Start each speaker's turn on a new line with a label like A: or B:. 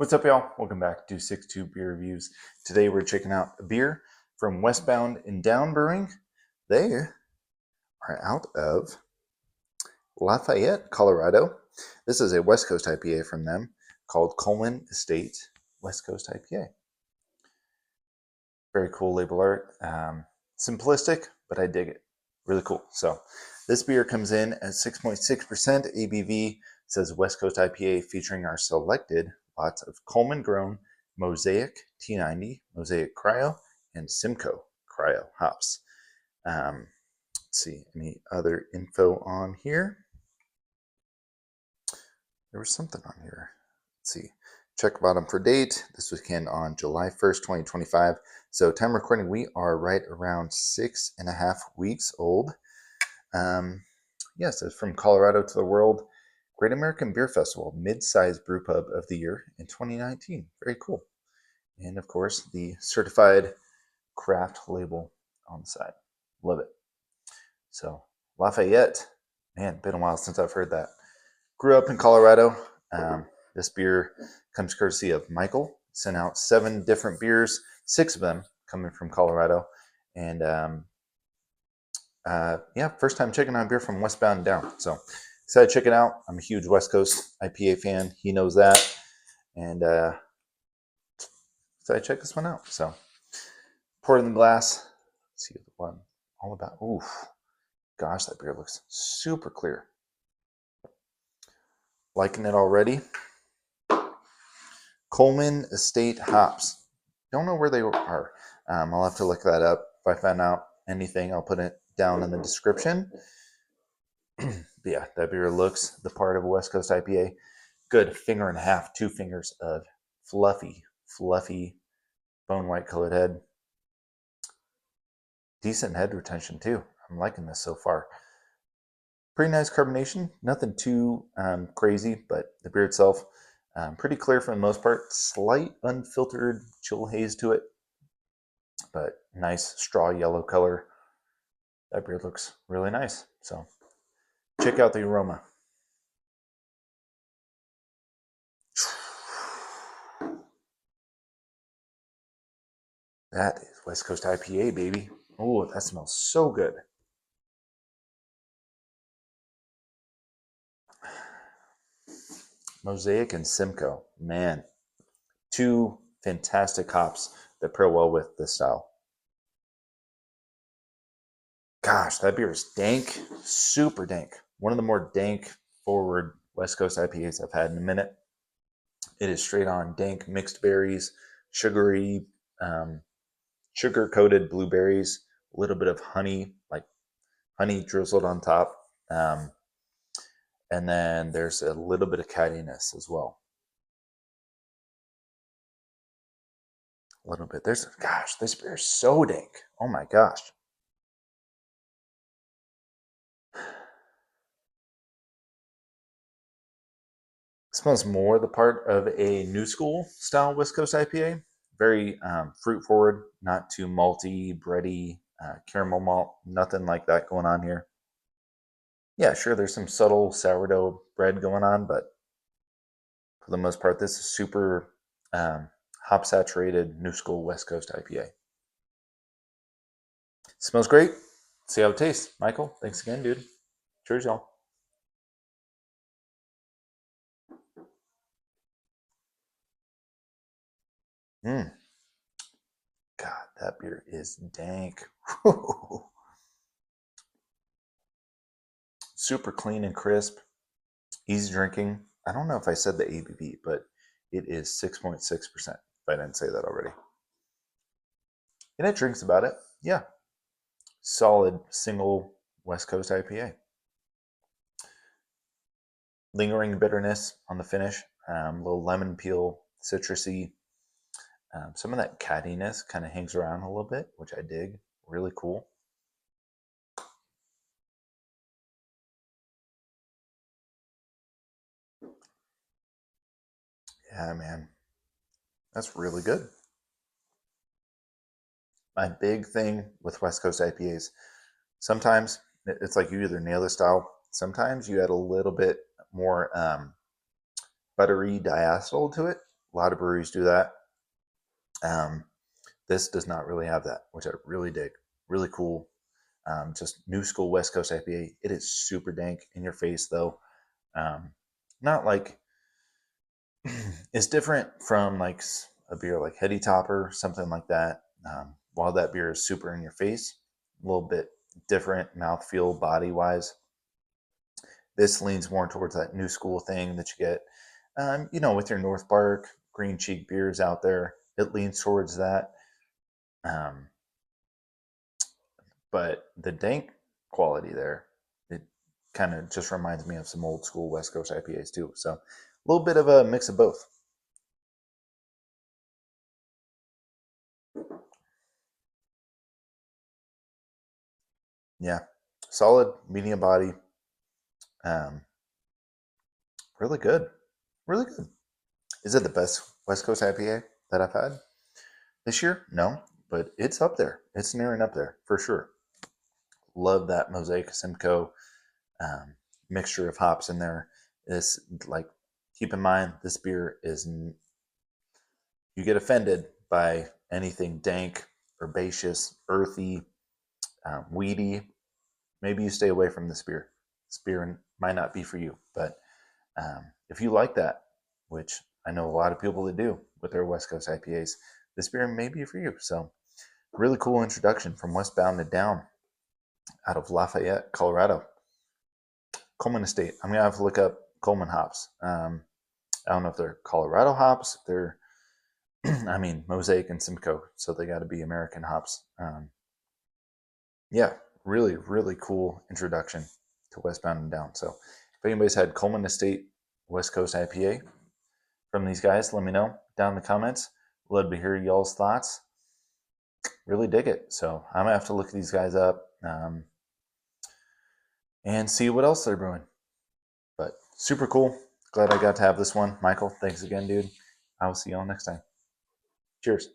A: What's up, y'all? Welcome back to 62 Beer Reviews. Today we're checking out a beer from Westbound and Down Brewing. They are out of Lafayette, Colorado. This is a West Coast IPA from them called Coleman Estate West Coast IPA. Very cool label art. Simplistic, but I dig it. Really cool. So this beer comes in at 6.6% ABV. It says West Coast IPA featuring our selected lots of Coleman-grown Mosaic T90, Mosaic Cryo, and Simcoe Cryo hops. Let's see, any other info on here? There was something on here. Let's see. Check bottom for date. This was canned on July 1st, 2025. So time recording, we are right around 6.5 weeks old. Yes, it's from Colorado to the world. Great American Beer Festival, mid-sized brew pub of the year in 2019. Very cool. And of course, the certified craft label on the side. Love it. So Lafayette, man, been a while since I've heard that. Grew up in Colorado. This beer comes courtesy of Michael. Sent out 7 different beers, 6 of them coming from Colorado. And first time checking out beer from Westbound and Down. So excited to check it out. I'm a huge West Coast IPA fan. He knows that. And excited to check this one out. So pour it in the glass. Let's see what one all about. Oof. Gosh, that beer looks super clear. Liking it already. Coleman Estate hops. Don't know where they are. I'll have to look that up. If I find out anything, I'll put it down in the description. Yeah, that beer looks the part of a West Coast IPA. Good 1.5 fingers, 2 fingers of fluffy bone white colored head. Decent head retention too. I'm liking this so far. Pretty nice carbonation. Nothing too crazy, but the beer itself pretty clear for the most part. Slight unfiltered chill haze to it, but nice straw yellow color. That beer looks really nice. So check out the aroma. That is West Coast IPA, baby. Oh, that smells so good. Mosaic and Simcoe, man, 2 fantastic hops that pair well with this style. Gosh, that beer is dank, super dank. One of the more dank forward West Coast IPAs I've had in a minute. It is straight on dank mixed berries, sugary, sugar-coated blueberries, a little bit of honey, like honey drizzled on top. And then there's a little bit of cattiness as well. A little bit. Gosh, this beer is so dank. Oh my gosh. It smells more the part of a new school style West Coast IPA. Very fruit forward, not too malty, bready, caramel malt, nothing like that going on here. Yeah, sure, there's some subtle sourdough bread going on, but for the most part, this is super hop saturated new school West Coast IPA. Smells great. See how it tastes. Michael, thanks again, dude. Cheers, y'all. God, that beer is dank. Super clean and crisp. Easy drinking. I don't know if I said the ABV, but it is 6.6%, if I didn't say that already. And it drinks about it. Yeah. Solid single West Coast IPA. Lingering bitterness on the finish. Little lemon peel, citrusy. Some of that cattiness kind of hangs around a little bit, which I dig. Really cool. Yeah, man. That's really good. My big thing with West Coast IPAs, sometimes it's like you either nail the style, sometimes you add a little bit more buttery diacetyl to it, A lot of breweries do that. This does not really have that, which I really dig. Really cool. Just new school West Coast IPA. It is super dank in your face though. Not like it's different from like a beer like Heady Topper, something like that. While that beer is super in your face, a little bit different mouthfeel, body wise. This leans more towards that new school thing that you get, with your North Park Green Cheek beers out there. It leans towards that. Um, but the dank quality there, it kind of just reminds me of some old school West Coast IPAs too. So a little bit of a mix of both. Yeah, solid medium body. Um, really good, really good. Is it the best West Coast IPA that I've had this year? No, but it's up there. It's nearing up there for sure. Love that Mosaic Simcoe mixture of hops in there. This like keep in mind this beer is you get offended by anything dank, herbaceous, earthy, weedy. Maybe you stay away from this beer. This beer might not be for you, but if you like that, which I know a lot of people that do with their West Coast IPAs, this beer may be for you. So, really cool introduction from Westbound to Down out of Lafayette, Colorado. Coleman Estate. I'm gonna have to look up Coleman hops. I don't know if they're Colorado hops. If they're, I mean, Mosaic and Simcoe, so they got to be American hops. Yeah, really, really cool introduction to Westbound and Down. So, if anybody's had Coleman Estate West Coast IPA from these guys, let me know down in the comments. Love to hear y'all's thoughts. Really dig it. So I'm gonna have to look these guys up and see what else they're brewing. But super cool. Glad I got to have this one. Michael, thanks again, dude. I will see y'all next time. Cheers.